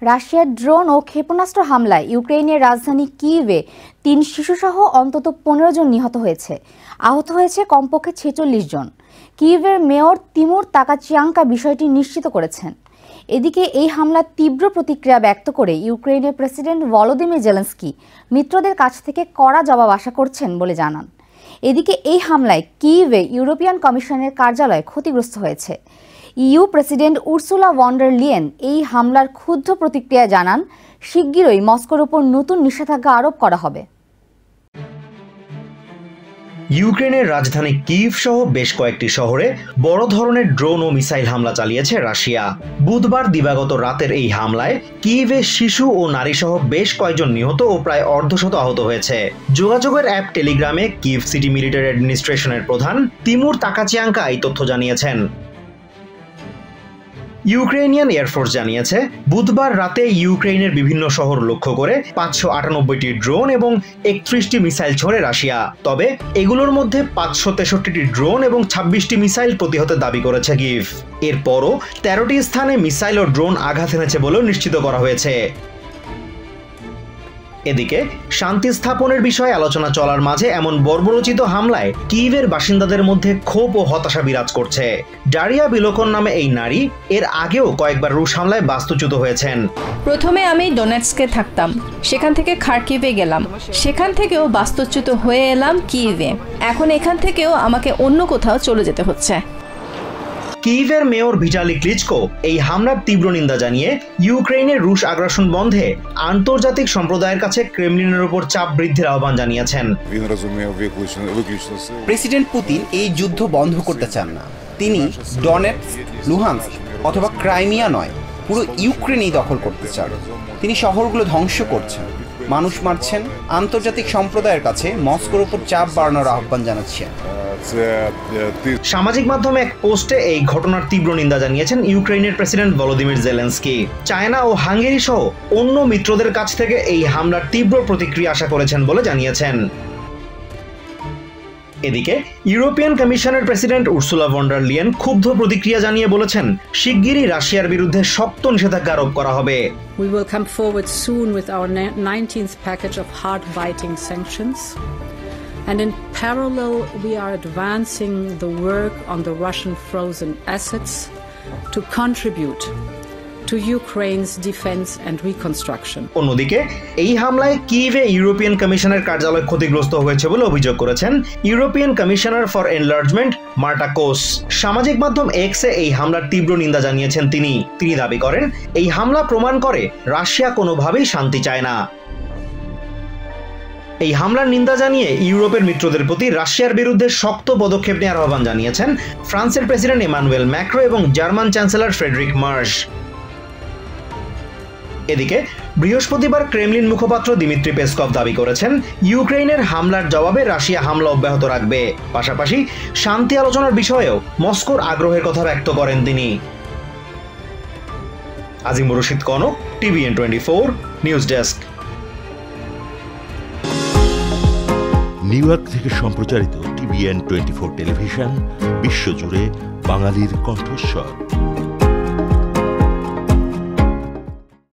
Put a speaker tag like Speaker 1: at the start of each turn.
Speaker 1: রাশিয়ার ড্রোন ও ক্ষেপণাস্ত্র হামলায় ইউক্রেনের রাজধানী কিয়েভে ৩ শিশুসহ অন্তত ১৫ জন নিহত হয়েছে। আহত হয়েছে কমপক্ষে ৪৬ জন। কিয়েভের মেয়র তিমুর তাকাচিয়াঙ্কা বিষয়টি নিশ্চিত করেছেন। এদিকে এই হামলার তীব্র প্রতিক্রিয়া ব্যক্ত করে ইউক্রেনের প্রেসিডেন্ট ভলোদিমির জেলেনস্কি মিত্রদের কাছ থেকে কড়া জবাব আশা করছেন বলে জানান। এদিকে এই হামলায় কিয়েভে ইউরোপিয়ান কমিশনের কার্যালয় ক্ষতিগ্রস্ত হয়েছে। EU president Ursula von der Leyen এই হামলার ক্ষুব্ধ প্রতিক্রিয়া জানান, শিগগিরই মস্কোর উপর নতুন নিষেধাজ্ঞা আরোপ করা হবে।
Speaker 2: ইউক্রেনের রাজধানী কিয়েভ সহ বেশ কয়েকটি শহরে বড় ধরনের ড্রোন ও মিসাইল হামলা চালিয়েছে রাশিয়া। বুধবার দিবাগত রাতের এই হামলায় কিয়েভে শিশু ও নারী সহ বেশ কয়েকজন নিহত ও প্রায় অর্ধশত আহত হয়েছে। যোগাযোগের অ্যাপ টেলিগ্রামে কিয়েভ সিটি মিলিটারি অ্যাডমিনিস্ট্রেশনের প্রধান তিমুর তাকাচিয়াঙ্কা এই তথ্য জানিয়েছেন। ইউক্রেনিয়ান এয়ারফোর্স জানিয়েছে, বুধবার রাতে ইউক্রেনের বিভিন্ন শহর লক্ষ্য করে ৫৯৮টি ড্রোন এবং ৩১টি মিসাইল ছোড়ে রাশিয়া। তবে এগুলোর মধ্যে ৫৬৩টি ড্রোন এবং ২৬টি মিসাইল প্রতিহতের দাবি করেছে কিয়েভ। এরপরও ১৩টি স্থানে মিসাইল ও ড্রোন আঘাত এনেছে বলেও নিশ্চিত করা হয়েছে। এদিকে শান্তি স্থাপনের বিষয়ে আলোচনা চলার মাঝে এমন বর্বরোচিত হামলায় কিয়েভের বাসিন্দাদের মধ্যে ক্ষোভ ও হতাশা বিরাজ করছে। ডারিয়া বিলোকন নামে এই নারী এর আগেও কয়েকবার রুশ হামলায় বাস্তুচ্যুত হয়েছেন।
Speaker 3: প্রথমে আমি ডোনেটস্কে থাকতাম, সেখান থেকে খার্কিভে গেলাম, সেখান থেকেও বাস্তুচ্যুত হয়ে এলাম কিয়েভে। এখন এখান থেকেও আমাকে অন্য কোথাও চলে যেতে হচ্ছে।
Speaker 2: কিয়েভের মেয়র ভিটালি ক্লিচকো এই হামলার তীব্র নিন্দা জানিয়ে ইউক্রেনের রুশ আগ্রাসন বন্ধে আন্তর্জাতিক সম্প্রদায়ের কাছে ক্রেমলিনের উপর চাপ বৃদ্ধির আহ্বান জানিয়েছেন।
Speaker 4: প্রেসিডেন্ট পুতিন এই যুদ্ধ বন্ধ করতে চান না। তিনি ডনেটস্ক, লুহান্স্ক অথবা ক্রাইমিয়া নয়, পুরো ইউক্রেনই দখল করতে চান। তিনি শহরগুলো ধ্বংস করছেন, মানুষ মারছেন। আন্তর্জাতিক সম্প্রদায়ের কাছে মস্কোর উপর চাপ বাড়ানোর আহ্বান জানাচ্ছেন।
Speaker 2: সামাজিক মাধ্যমে এক পোস্টে এই ঘটনার তীব্র নিন্দা জানিয়েছেন ইউক্রেনের প্রেসিডেন্ট ভলোদিমির জেলেনস্কি। চায়না ও হাঙ্গেরি সহ অন্য মিত্রদের কাছ থেকে এই হামলার তীব্র প্রতিক্রিয়া আশা করেছেন বলে জানিয়েছেন। এদিকে ইউরোপিয়ান কমিশনের president Ursula von der Leyen ক্ষুব্ধ প্রতিক্রিয়া জানিয়ে বলেছেন, শিগগিরই রাশিয়ার বিরুদ্ধে শক্ত নিষেধাজ্ঞা আরোপ করা হবে।
Speaker 5: We will come forward soon with our 19th package of hard-biting sanctions. And in parallel, we are advancing the work on the Russian frozen assets to contribute to Ukraine's defense and reconstruction.
Speaker 2: অন্যদিকে এই হামলায় কিয়েভে European কমিশনের কার্যালয় ক্ষতিগ্রস্ত হয়েছে বলে অভিযোগ করেছেন European commissioner for enlargement মার্টা cos. সামাজিক মাধ্যম এক্সে এই হামলার তীব্র নিন্দা জানিয়েছেন তিনি। দাবি করেন, এই হামলা প্রমাণ করে রাশিয়া কোনোভাবেই শান্তি চায় না। এই হামলার নিন্দা জানিয়ে ইউরোপের মিত্রদের প্রতি রাশিয়ার বিরুদ্ধে শক্ত পদক্ষেপ নেওয়ার আহ্বান জানিয়েছেন ফ্রান্সের প্রেসিডেন্ট ইমানুয়েল ম্যাক্রো এবং জার্মান চ্যান্সেলর ফ্রেডরিক মার্শ। এদিকে বৃহস্পতিবার ক্রেমলিন মুখপাত্র দিমিত্রি পেসকভ দাবি করেছেন, ইউক্রেনের হামলার জবাবে রাশিয়া হামলা অব্যাহত রাখবে। পাশাপাশি শান্তি আলোচনার বিষয়েও মস্কোর আগ্রহের কথা ব্যক্ত করেন তিনি। Azimur Rashid Kanak, TVN 24 news desk.
Speaker 6: New York থেকে সম্প্রচারিত TVN 24 টেলিভিশন বিশ্বজুড়ে বাঙালির কণ্ঠস্বর।